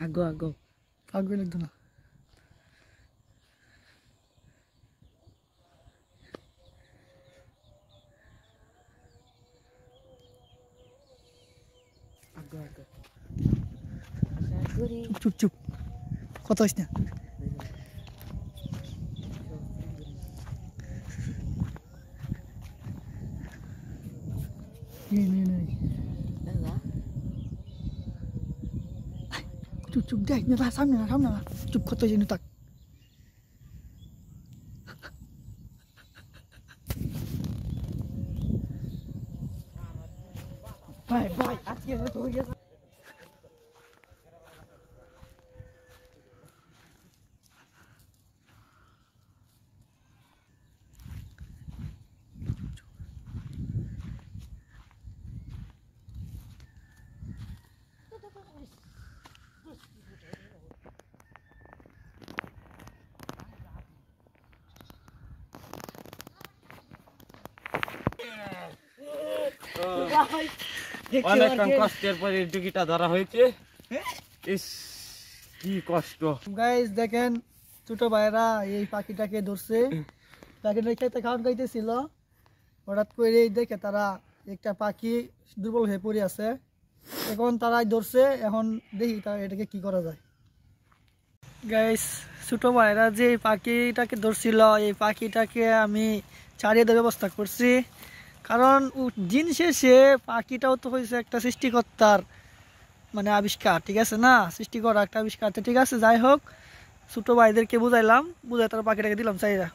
আগো আগো আগো লাগতো না আগো আগো চুপ চুপ কথা হইছ না chụp chụp deh như ta xong là chụp có tôi như tật vai vai ăn kia với tôi vậy অনেকক্ষণ কষ্টের পরে টুকিটা ধরা হয়েছে ইস কি কষ্ট গাইস দেখেন ছোট ভাইরা এই পাখিটাকে ধরছে পাখিটা খেতে খাওয়ান খাইতেছিল হঠাৎ করে দেখে তারা একটা পাখি দুর্বল হয়ে পড়ে আছে এখন তারাই ধরছে এখন দেখি তারা এটাকে কি করা যায় গাইস ছোট ভাইরা যে পাখিটাকে ধরছিল এই পাখিটাকে আমি ছাড়িয়ে দেওয়ার ব্যবস্থা করছি কারণ দিন শেষে পাখিটাও তো হয়েছে একটা সৃষ্টিকর্তার মানে আবিষ্কার ঠিক আছে না সৃষ্টি করা একটা আবিষ্কার ঠিক আছে যাই হোক ছোট ভাইদেরকে বুঝাইলাম বুঝাই তারা পাখিটাকে দিলাম চাইরা